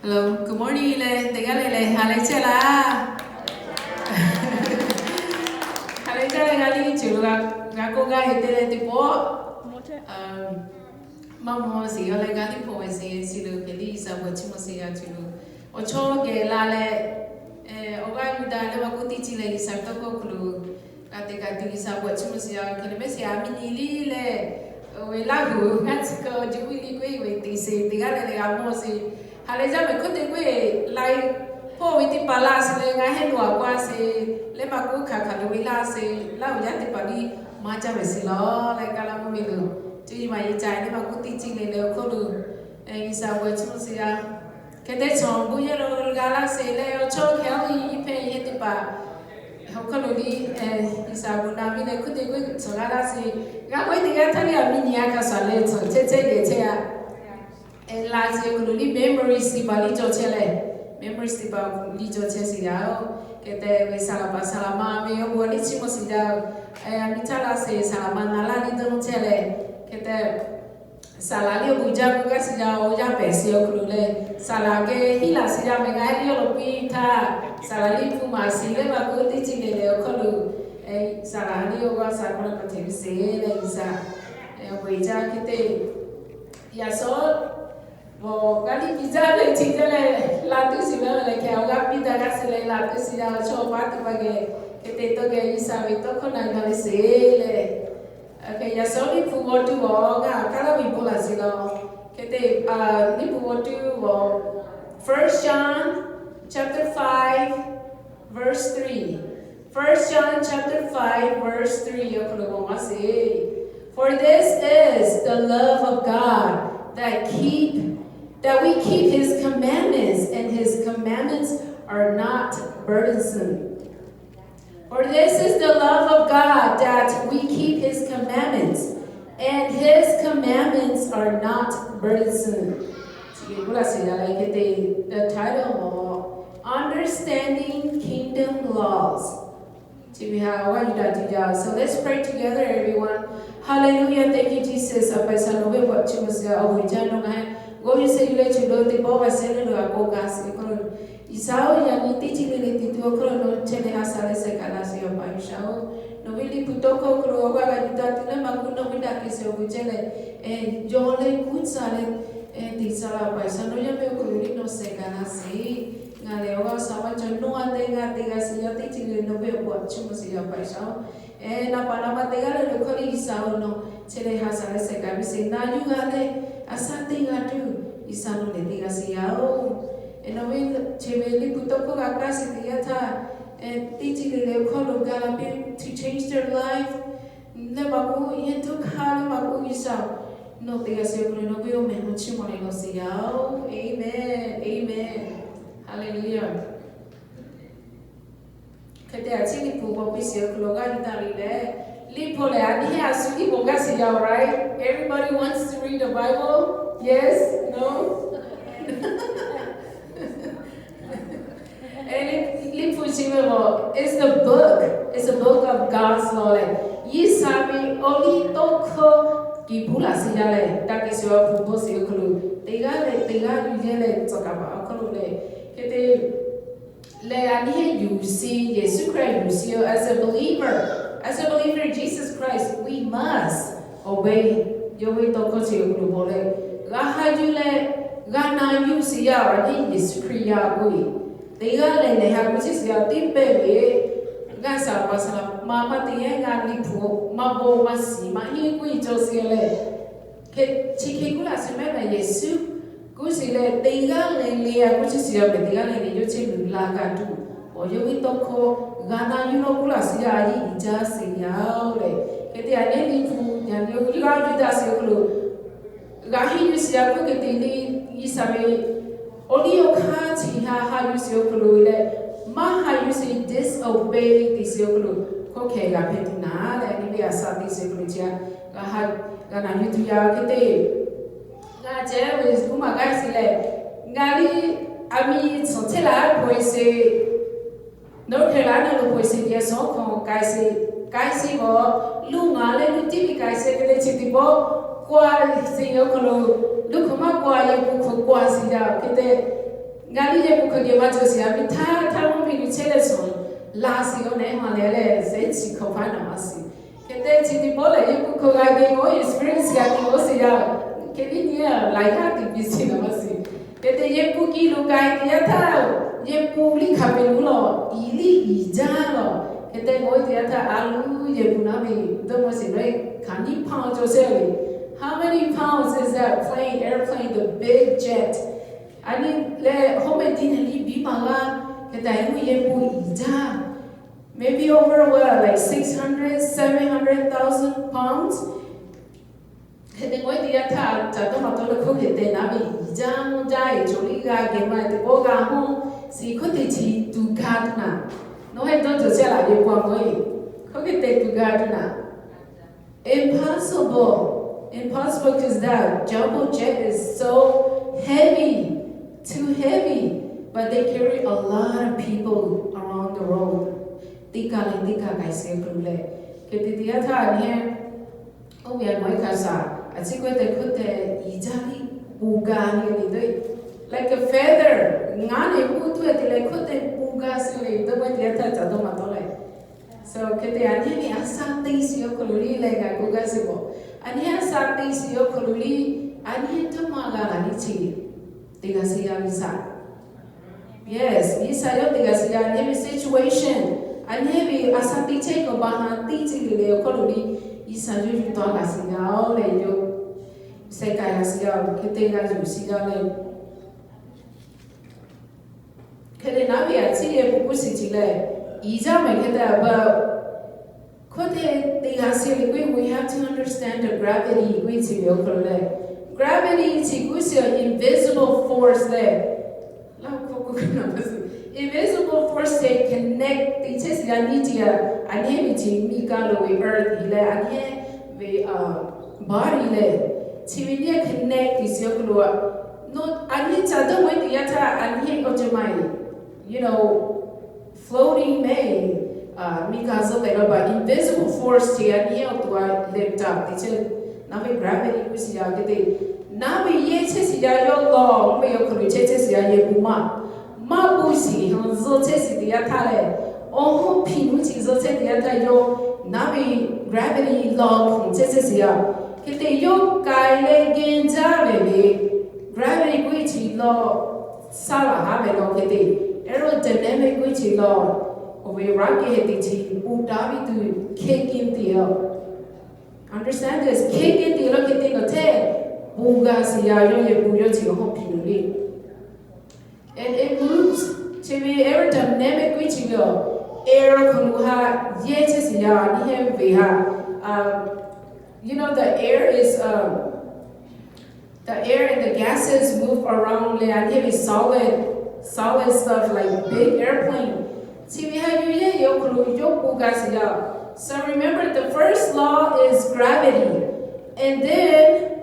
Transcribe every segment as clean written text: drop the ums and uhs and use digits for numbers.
Hello, good morning le, tega le, halai chala. Halai chala gali chulu ga ko ga hete le tipo. Mamo si yo le gali po si lo ke di sa bo chimo si ya chulu. Ocho ke la le oga yuda le ba ko ti chi le sa to ko kulu. Ka ti sa bo chimo si ya ke le be si a mi li le. We la gu ngats ko ju wi li we ti se tega le ga mo si Hale me kote kwe lai po iti palas le nga henwa kwa se le maku kaka wila se la uya te pali macha vesilo le kala mo milu tu ma yi chai le maku ti chi le ko lu isa wo chu se ya kete chong bu ye lo gala se le o cho khel yi pe ye te pa ho ko lu li isa bu na mi le kote kwe so gala se ga ko ti ga ta le mi nya ka sa le cho che le che ya last year kululi memories di bali jochele memories di bali joche sidao kete we salama me yo boli chimo sidao mitala se salama nala di dong chele kete salali buja buga sidao ya pesio kulule salage hila sidao me ga yo lo pita salali puma sile ba ko ti chile le kolu salali yo ga sakona patemi se le isa weja kete ya so वो गाड़ी pizza ले चीज़ ले लाते सिला ले क्या होगा pizza का सिले लाते सिला चो बात बगे कि तो के इसा भी तो कोना गाली सिले ओके या सोनी पुगो tu वो गा काला भी बोला सिला कि ni पुगो tu वो First John chapter 5 verse 3 First John chapter 5 verse 3 yo kulo mo say For this is the love of God that we keep his commandments, and his commandments are not burdensome. For this is the love of God, that we keep his commandments, and his commandments are not burdensome. The title of Understanding Kingdom Laws. So let's pray together, everyone. Hallelujah. Thank you, Jesus. Go you say you let you know the Boba Senate or Bogas. Isao Yanni teaching it to a chrono, Chenehasale Secalasio by Shao. No really Putoko, Kroga, Maguno Vidakis, Ugele, and Jole Kutsale, and the Sala by Sanoya Kurino Secanasi. Naleoga Samacho, no one thing at the Gasia teaching in the way of what Chumusia by Shao. And a Panama de Gala, the Colisao, no, Chenehasale Secabisi. Now you got it. Asante ngatu isano le diga siao enowe cheveli putoko gakasi diata titi le kholo gala to change their life ne babu yento khale babu isao no diga siao no veo me chimo le siao amen hallelujah kete achini pubo pisio kloga itali le right? Everybody wants to read the Bible? Yes? No? It's the book. It's a book of God's law. Yisabi oli toko kibula siyale takisiwa pupo siyokulu. Tiga yujele tokaba okulu kete le anihe yusi Yesu Christ yusio as a believer. As a believer in Jesus Christ, we must obey. Yowe toko siyo kulubole. Gahajule gana yusi ya ani Yesu Kriya gui. Tiga le hakusi siya tipe gasa pasala mama tiye ngani pu mabo masi mahi gui josiele. Ke chikikula semena Yesu kusile tiga le hakusi siya tiga le yoche lulaga tu. Oyowe toko Gana kula siya yi ija siya ole. Kete ane fu yani yuga juda siya kulu. Gahi yu siya ku kete ni isabe. Oli yoka chiha yu siya kulu le. Ma yu siya disobey di siya kulu. Ko kega petu na le ni biya sa di siya kulu siya. Gana yu tuya kete. Nga jewe kumaga sile. Ngali ami sontela poise. No kelana lo poise dia so con Kacy bo lunga le luti Kacy ke le chitibo kwa si yo kolo lukuma kwa ye ku kwa si da kete Gali je buka ge macho si ami ta mo mi chele son la si o ne ma le se chi ko pa na masi. Kete chi di bola ye buka ga ge o experience ga ge o si ya ke ni dia lai ha ti bi si na masi. Kete ye buki lu ga ya ta ye pu li kha pe lu lo i li i ja lo. Kete mo dia ta alu ye bu na mi do mo si noi kan ni pa jo se li. How many pounds is that airplane, the big jet? I mean, maybe over what, like 600, 700,000 pounds? Impossible because that jumbo jet is so heavy, too heavy, but they carry a lot of people around the road. Tika Kacy krule. Kete dia tha ne o ya moi kasa. Atsikwe te kote ijali bugani ni doi. Like a feather. Ngane putu ete le kote bugas le do mo dia tha chado matole. So kete ani ni asa teisi o koluri le ga bugasibo. Ania sakti siyo koluli, ania tomagala ni chi. Tiga siya visa. Yes, visa yo tiga siya every situation. Ania vi asakti che ko baha ti chi le koluli, isa ju to la siya o le yo. Se kaya siya kete ga ju siya le. Kete na vi ati ye pupu si chi le. Ija me kete aba we have to understand the gravity. Gravity is an invisible force there. Invisible force they connect the earth body connect floating may. Because of invisible force here to lift up. Now gravity was yagate. Now we yes yo long we could ye buma. Mabusi, Zotes the Atale. Oh, Pinuti Zote the Atayo. Now we gravity long from Tessia. Kite yo kaile genza baby. Gravity which law Sara have it on the aerodynamic which law. We rocket it to kick in the understand this? Kick in the look at the tail. Bugas yayo buyo and it moves to be aerodynamic which you go. Air kuha yetis ya you know the air is the air and the gases move around and solid stuff like big airplane. So remember the first law is gravity. And then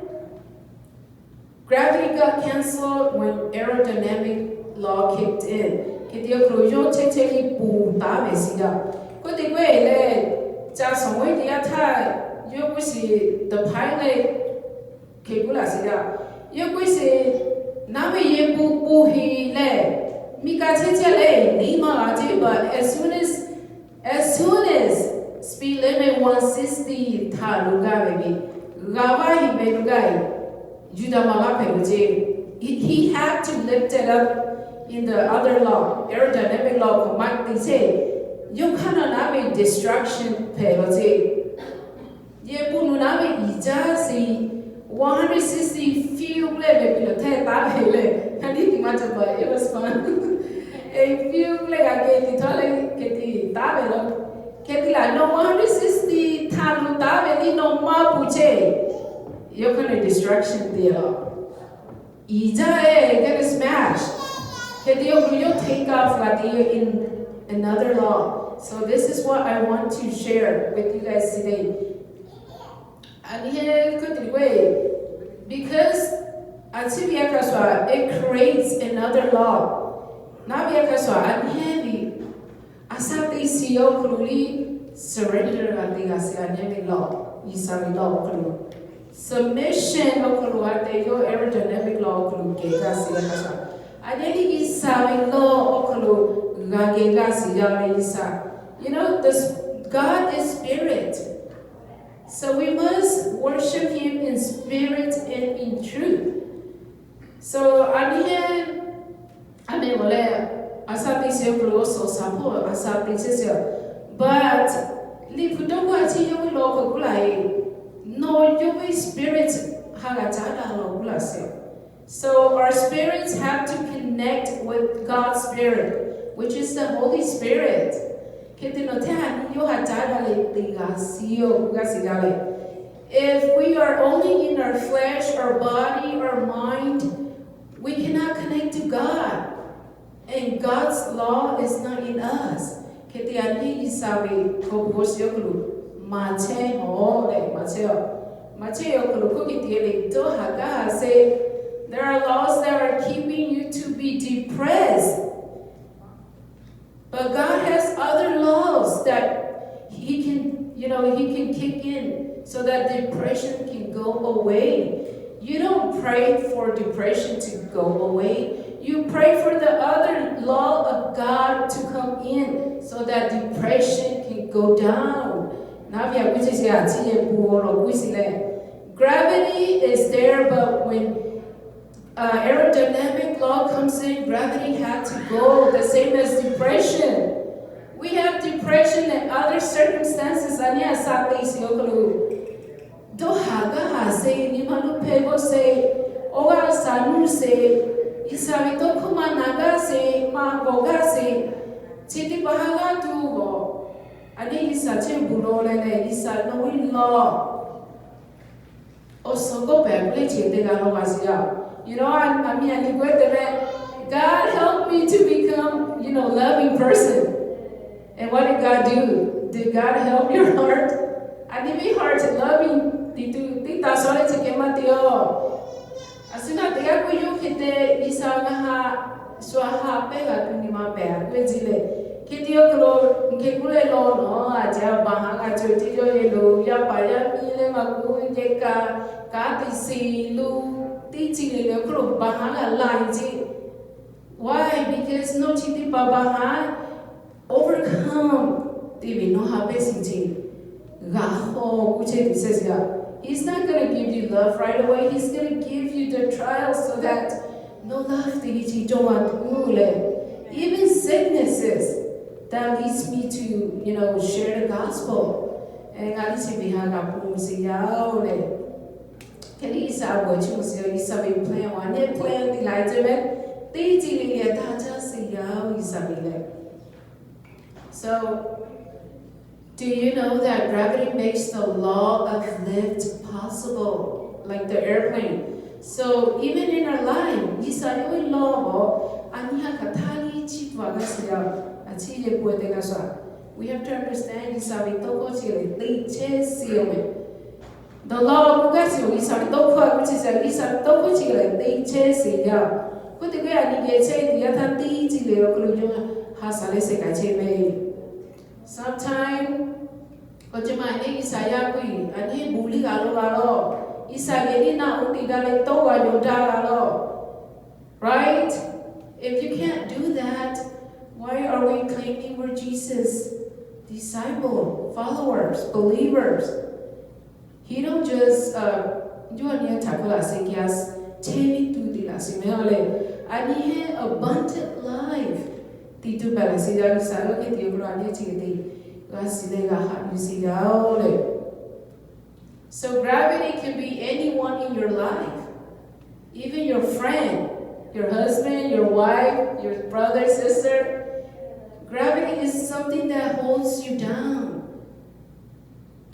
gravity got cancelled when aerodynamic law kicked in. The pilot but as soon as speed limit 160 he had to lift it up in the other law, aerodynamic law. They say you cannot have a destruction penalty. 160 few level it was fun. A few no 160 no you're gonna destruction there. Get smashed. You take off like in another law. So this is what I want to share with you guys today. And here could way because it creates another law. I'm heavy. Asati siyo kululi surrender ati law. Isari law kulu. Submission okulu ate yo aerodynamic law kulu kega siya kaswa. Adeli isa lo okolo gagega siyale isa. You know, God is spirit. So we must worship him in spirit and in truth. So anihe ane mole asabi siyo kulo so sapo asabi siyo. But li pudogo ati yowi loko kulai no yowi spirit hagatada lo kula siyo. So our spirits have to connect with God's spirit, which is the Holy Spirit. If we are only in our flesh, our body, our mind, we cannot connect to God. And God's law is not in us. There are laws that are keeping you to be depressed. But God has other laws that he can kick in so that depression can go away. You don't pray for depression to go away. You pray for the other law of God to come in so that depression can go down. Gravity is there, but when aerodynamic law comes in, gravity had to go, the same as depression. We have depression and other circumstances. Dohaga say, Nimalu Pego say, Oga Sanu say, Isabito Kumanaga say, Ma Boga say, Titi Bahaga Dugo. Adi Isache Bulole, Isa no law. Also go back, let's take the Galoazia. You know, God helped me to become, loving person. And what did God do? Did God help your heart? I didn't be hard to loving. Tita sole te kematio. Asina te aku yu kete isa ngaha suaha pega kunima pega kwezile. Kitio klo nkekule lo no aja bahanga choti jo yelo ya paya mile maku jeka kati silu teaching le klo bahanga laiji. Why? Because no chiti babaha overcome. Tibi no have sinti. Gaho kuche says ya. He's not going to give you love right away. He's going to give you the trials so that no love even sicknesses that leads me to share the gospel. And God is me haga pumsi yaole. Kali isa bo chumsi isa be plan one ne plan the light they dili ta just yaw isa be. So do you know that gravity makes the law of lift possible, like the airplane? So even in our life, we have to understand the law of sometimes Ojemane isaya kui ani buli galo isageni na uti dale towa yodalo. Right? If you can't do that, why are we claiming we're Jesus' disciple, followers, believers? He don't just you ania takula sekias teni tu di la simele ani abundant life. Titu balasida isalo ke tiobro ani chigeti. So gravity can be anyone in your life, even your friend, your husband, your wife, your brother, sister. Gravity is something that holds you down.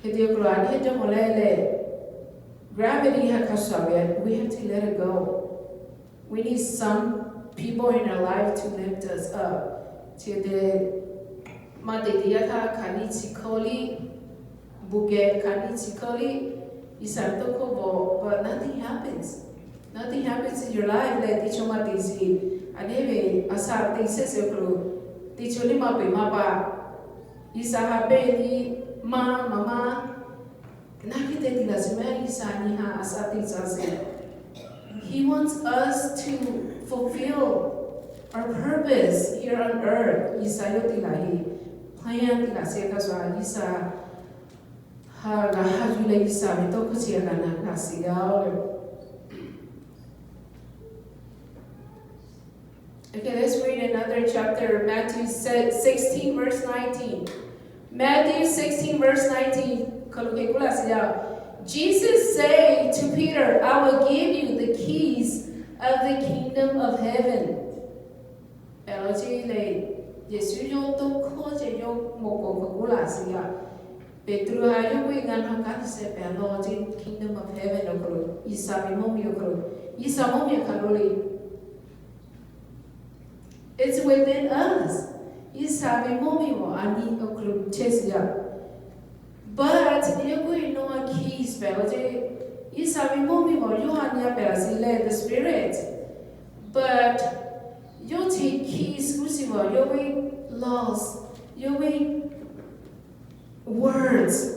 Gravity, we have to let it go. We need some people in our life to lift us up. Madediata kanichikoli, buge kanichikoli, isartokobo, but nothing happens. Nothing happens in your life that dichoma disi. Anebe asa disesokru, dicholi mape mapa, isahape mama, nakite dilasme isaniha asa disase. He wants us to fulfill our purpose here on earth. Isa yo tilahi. Plan tila seka soa isa ha ga hajule isa mito kusia kana kasiao. Okay, let's read another chapter, Matthew 16, verse 19. Matthew 16, verse 19. Jesus said to Peter, I will give you the keys of the kingdom of heaven. Kingdom of heaven. It's within us. But you know a keys, the Spirit. But you take keys, you laws, you words.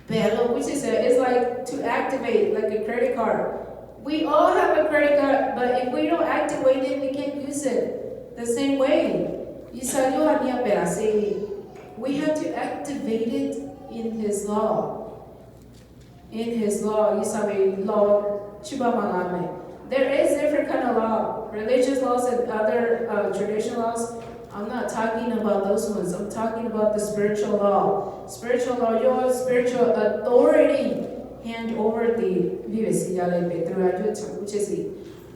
Which is it's like to activate like a credit card. We all have a credit card, but if we don't activate it, we can't use it the same way. We have to activate it in His law. In His law, there is different kind of law, religious laws and other traditional laws. I'm not talking about those ones. I'm talking about the spiritual law. Spiritual law, your spiritual authority hand over the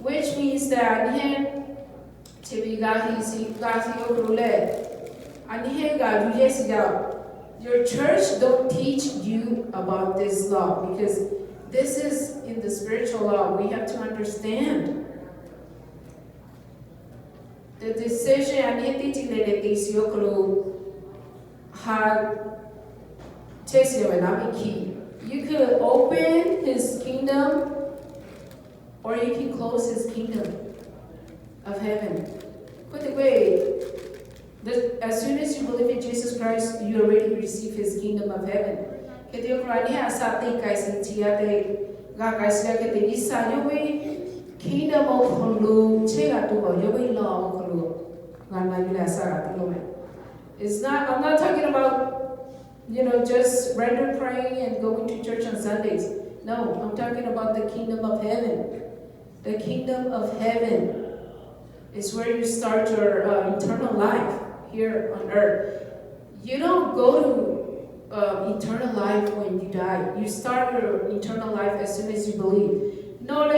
which means that your church don't teach you about this law because this is in the spiritual law. We have to understand the decision key. You could open His kingdom or you can close His kingdom of heaven. Put away. As soon as you believe in Jesus Christ, you already receive His kingdom of heaven. Kingdom of it's not, I'm not talking about just random praying and going to church on Sundays. No, I'm talking about the kingdom of heaven. The kingdom of heaven is where you start your eternal life here on earth. You don't go to eternal life when you die. You start your eternal life as soon as you believe. No, no,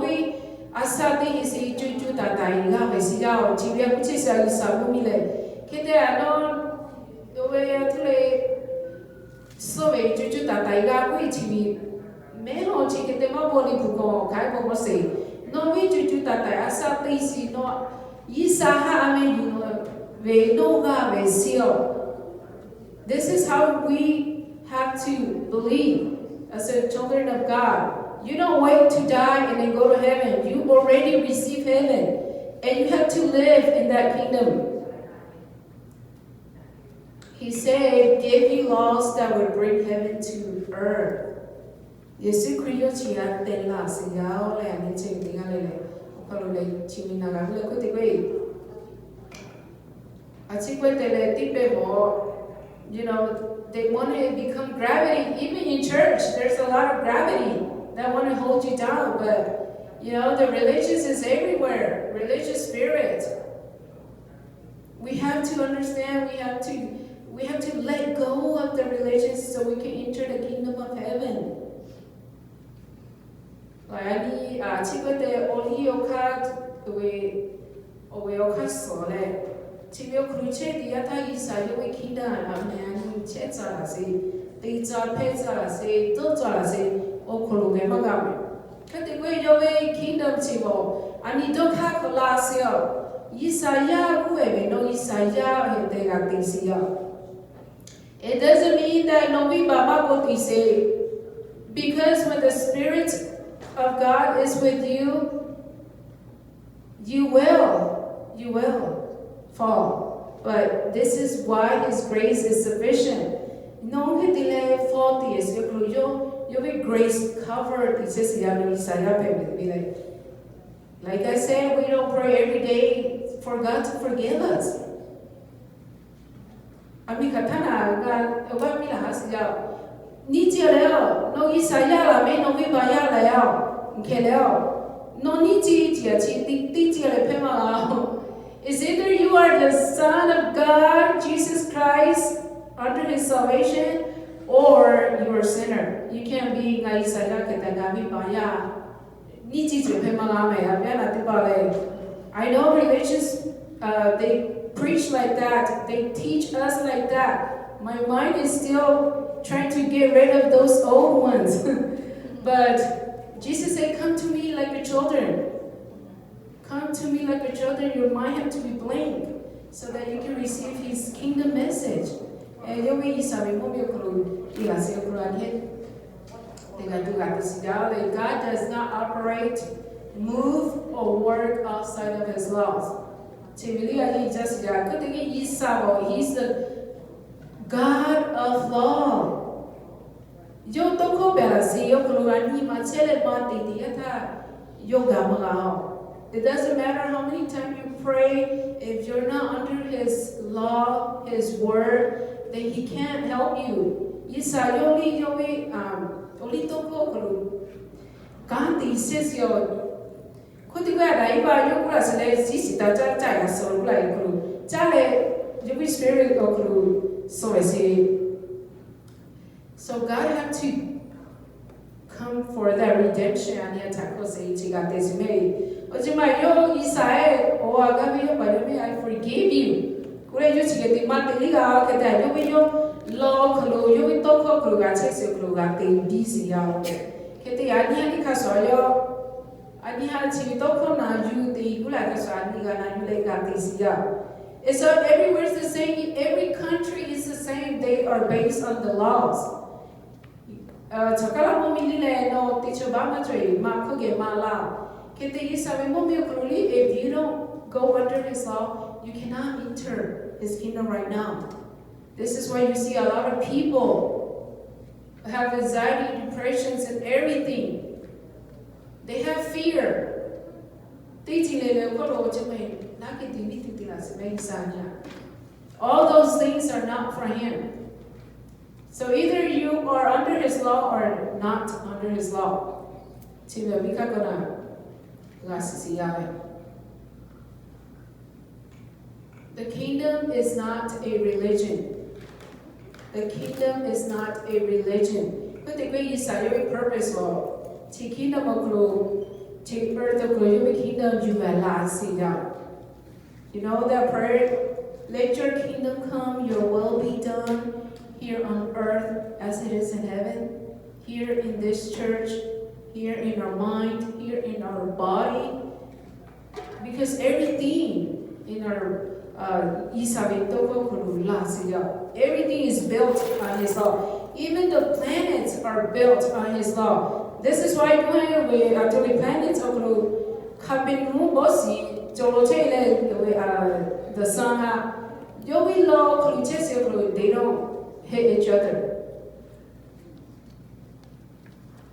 we asati isi cucu tatai ga besi ga cibia kuci sa isabu mile. Kita we so we cucu tatai ga kui cibi. Meno cikete ma boli buko kai bomo se. No we cucu tatai asati isi no isaha ame we no ga besio. This is how we have to believe as a children of God. You don't wait to die and then go to heaven. You already receive heaven. And you have to live in that kingdom. He said, give you laws that would bring heaven to earth. Yesu Kristo chiatela sigao le aniche tingale okalo le chiminaga le kotigwe. Achikwetele tipe mo. They want to become gravity. Even in church, there's a lot of gravity that want to hold you down. But, the religious is everywhere. Religious spirit. We have to understand, we have to let go of the religious so we can enter the kingdom of heaven. Like, chikwete oli okat we okat sole. Chibio kruche diata isayo we kingdom amani chetsa se teja peza se toja se okologe magame. Kati we yo we kingdom chibo ani dokha kolasio Isaya kuebe no Isaya hetega tisia. It doesn't mean that no we baba say because when the Spirit of God is with you, you will fall. But this is why His grace is sufficient. No que delay faulty is yo be grace covered. It says Isaiah Like I said, we don't pray every day for God to forgive us. Ami katana ga ewa mi la hasiya. Ni ji leo no isaya la me no vi ba ya la ya. Nke leo no ni ji ti le pe ma la. Is either you are the Son of God, Jesus Christ, under His salvation, or you are a sinner. You can't be ga isaya ke ta ga vi ba ya. I know religions, they preach like that, they teach us like that. My mind is still trying to get rid of those old ones. But Jesus said, come to me like your children. Come to me like your children. Your mind has to be blank so that you can receive His kingdom message. God does not operate, move, or work outside of His laws. He's the God of law. It doesn't matter how many times you pray, if you're not under His law, His word, then He can't help you. So God had to come for that redemption. I forgive you. And so everywhere is the same. Every country is the same. They are based on the laws. If you don't go under His law, you cannot enter His kingdom right now. This is why you see a lot of people have anxiety, depressions, and everything. They have fear. All those things are not for Him. So either you are under His law or not under His law. The kingdom is not a religion. The kingdom is not a religion. But the great is a purpose law. The kingdom of the earth of the kingdom you You know that prayer? Let your kingdom come, your will be done here on earth as it is in heaven. Here in this church, here in our mind, here in our body. Because everything in our everything is built on His law. Even the planets are built on His law. This is why the planets the sun they don't hit each other.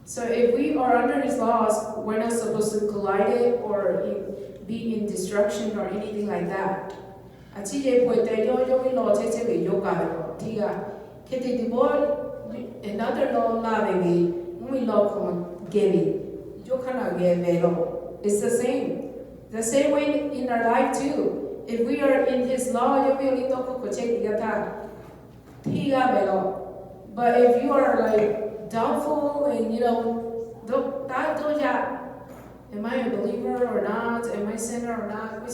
So if we are under His laws, we're not supposed to collide it or be in destruction or anything like that. Another law it's the same. The same way in our life too. If we are in His law, but if you are like doubtful and am I a believer or not? Am I a sinner or not?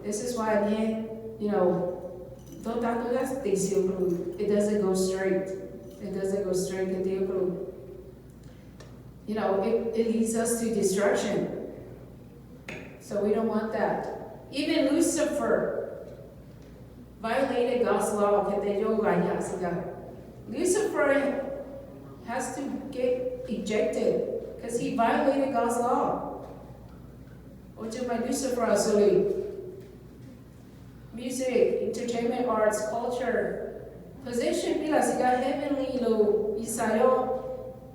This is why again, it doesn't go straight. It doesn't go straight. It leads us to destruction. So we don't want that. Even Lucifer violated God's law. Lucifer has to get ejected because he violated God's law. Lucifer music, entertainment, arts, culture, position, he got heavenly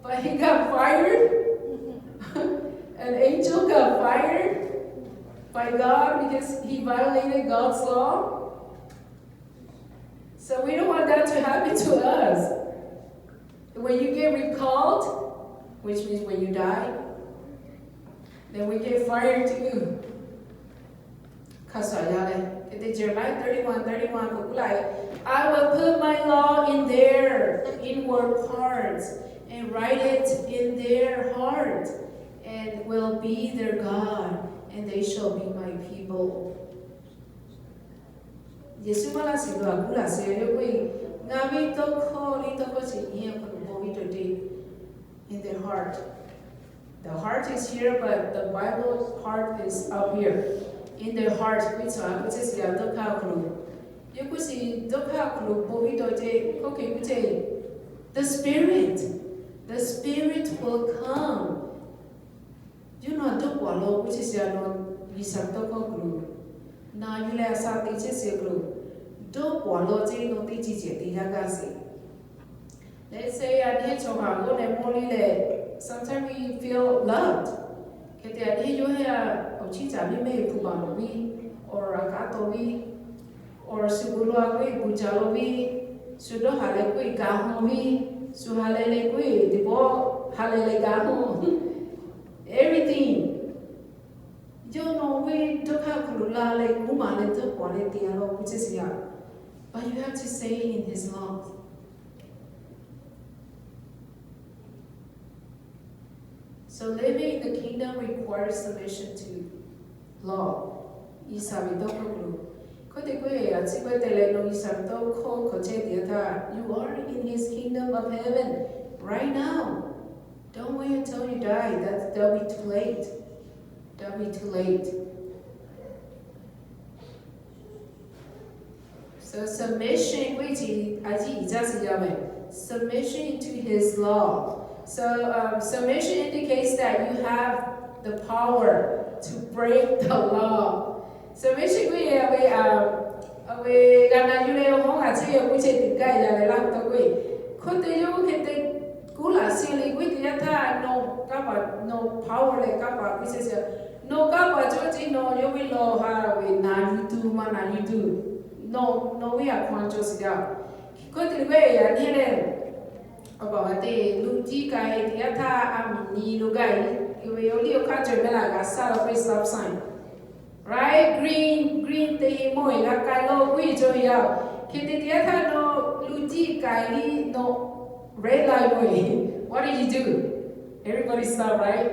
but he got fired. An angel got fired. by God because he violated God's law. So we don't want that to happen to us. When you get recalled, which means when you die, then we get fired too. Jeremiah 31, I will put my law in their inward parts and write it in their heart, and will be their God, and they shall be my people. Yesu mala sido akula seyo koi ngabi toko si niya kono today in their heart. The heart is here, but the Bible heart is up here. In their heart, which is the dokakulu. You could see dokakulu bovito te koke the Spirit will come. You know dokwalo which is ya no bisantokakulu. Na yule asati chesekulu. Dokwalo te no te chiche te yagasi. Let's say I need to have one sometimes we feel loved. Kete adi yo ya ochicha me pubanovi or akatovi or suguluavi bujalovi sudo halekui gahovi suhalelekui dibo halelegaho everything. You know we toka kulula le kumale to quality alo which is ya. But you have to say in his love. So living in the kingdom requires submission to law. Isabidokulu. You are in his kingdom of heaven right now. Don't wait until you die. That'll be too late. That'll be too late. So submission to his law. So submission indicates that you have the power to break the law. Submission no power like kapa which is no kapa joji no you will law we na you do man you do no we are conscious ya kote we ya nile about the luji kai diata amini lugai you will only catch a mela sala stop sign right green the moi la kai lo we jo ya kete diata no luji kai no red light way. What do you do? Everybody stop, right?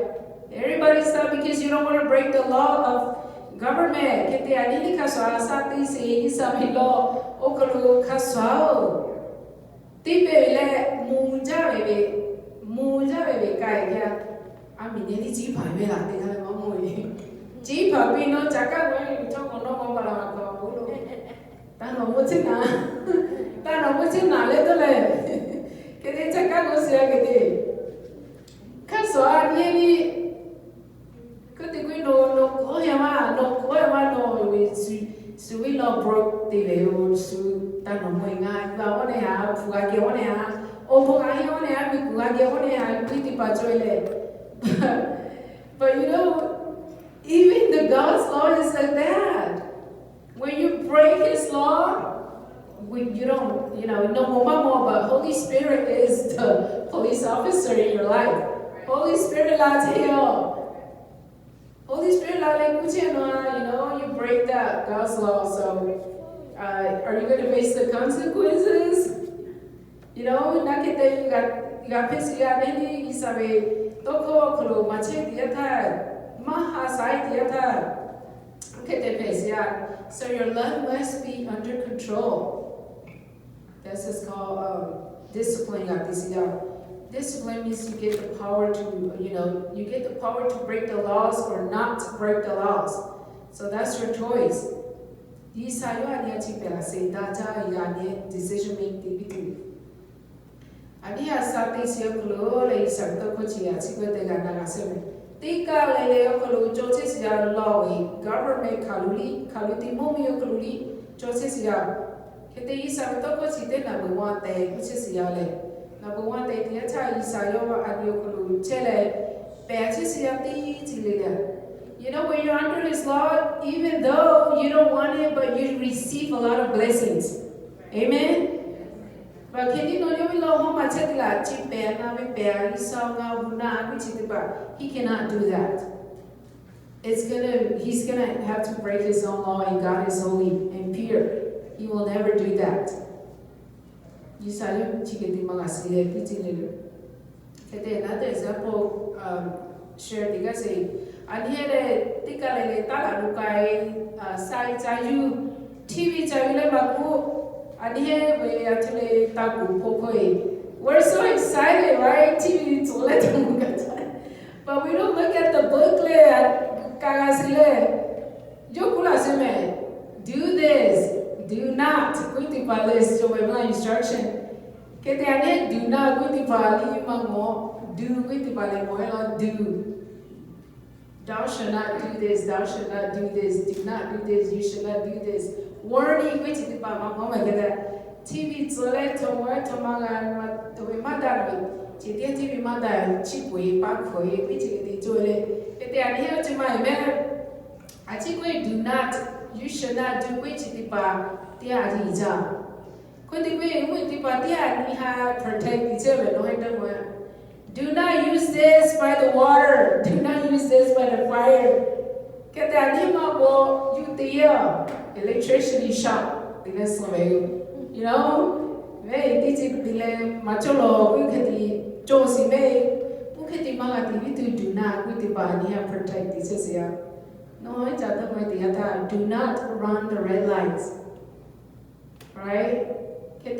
Everybody stop because you don't want to break the law of government. Kete anini kaswa sati se isabi law okalu kaswa. Tipe le muja bebe kai ya. Ami neli jipa bela te kale mamoi. Jipa pino chaka we choko no mambala ko. Tano mutina le tole. Kete chaka go sia kete. Kaswa nieni kete we no koyama no we we no broke the level su tano moinga ba one ha fuga ke one ha opo ga he one ha mi fuga ke one ha piti pachoile. But you know, even the God's law is like that. When you break his law, you don't, no more, but Holy Spirit is the police officer in your life. Holy Spirit, Holy Spirit, you break that God's law. So, are you going to face the consequences? You got pissed, you got any, you sabe, toko kolo mache diata, maha sai diata. So your love must be under control. This is called discipline. Discipline means you get the power to, you get the power to break the laws or not to break the laws. So that's your choice. Decision making. Adia sati sioklo le sakto kochia sikwe gana gaseme. Tika le okolo choches ya lawi government kaluti momi okoluli choches ya. Kete isa to kochite number 1 day which is ya le. Number 1 day dia cha isa yo adio okolo chele peches ya ti chile. When you're under his law, even though you don't want it, but you receive a lot of blessings. Amen? But can you know you will how much he cannot do that. He's gonna have to break his own law, and God is holy and pure. He will never do that. Another example shared the Kacy. And here the TV and here we actually we're so excited, right? TV to let them look at. But we don't look at the booklet. Do this, do not. Instruction. Do not do. Thou shalt not do this, thou shalt not do this, do not do this, you shall not do this. Warning, which is the mama get TV TV mother cheap way back for you, which is the toilet. If they are here to my man, I think we do not, you shall not do which is the bar, they are the job. Could the way with the bar, they are protect each other, no matter. Do not use this by the water. Do not use this by the fire. Get that name up, you the electricity shock. You know, this is the macholo. We can Josie May. We can do not with the body and protect this here. No, it's other way the other. Do not run the red lights. Right? Do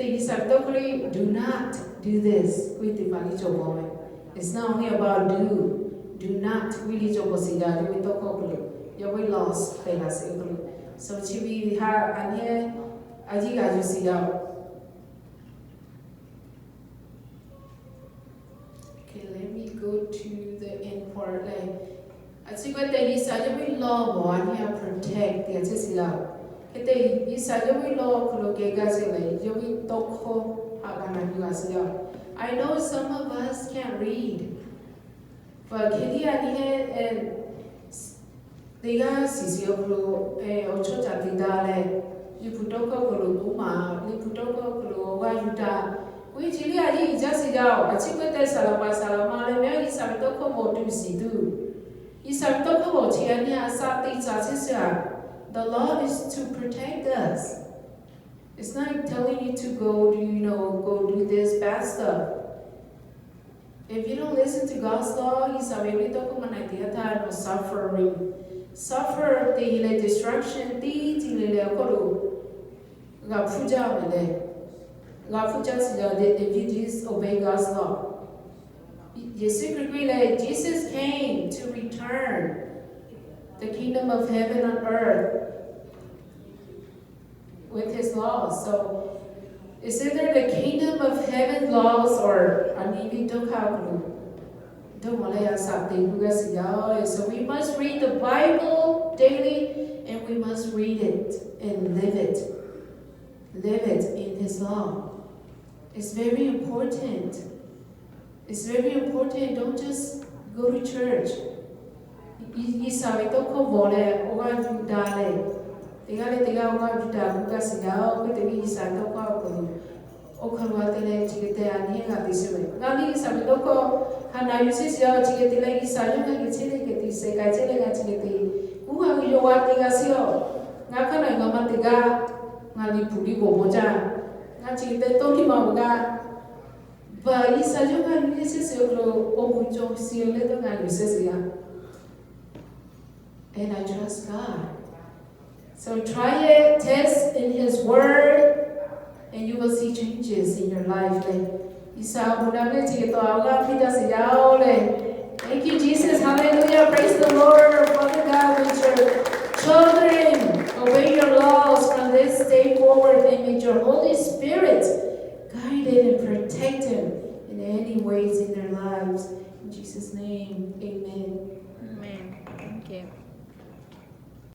not do this with the body boy. It's not only about do not really jobosiga, we talk about we lost so we have and here I think I just see out. Okay, let me go to the end part. I think what they is we law one here protect the just out. They is we law we talk I know some of us can't read, but Katie and they are Sisio Ocho Tatidale, Liputoko Kuluma, Liputoko Wajuta, which really just out. I think what there's Salama, Mary Sabitoko Motu Sidu. Isabitoko Tiania Sati Tassia. The law is to protect us. It's not telling you to go do this bad stuff. If you don't listen to God's law, He's already talking about suffering. Suffer the destruction, the if you disobey God's law. Jesus came to return the kingdom of heaven on earth with his laws. So it's either the kingdom of heaven laws or so we must read the Bible daily, and we must read it and live it. Live it in his law. It's very important. It's very important. Don't just go to church. And I trust God. So try it, test in His Word, and you will see changes in your life. Thank you, Jesus. Hallelujah. Praise the Lord. Father God, with your children, obey your laws from this day forward, and may your Holy Spirit guide them and protect them in any ways in their lives. In Jesus' name, amen. Amen. Thank you.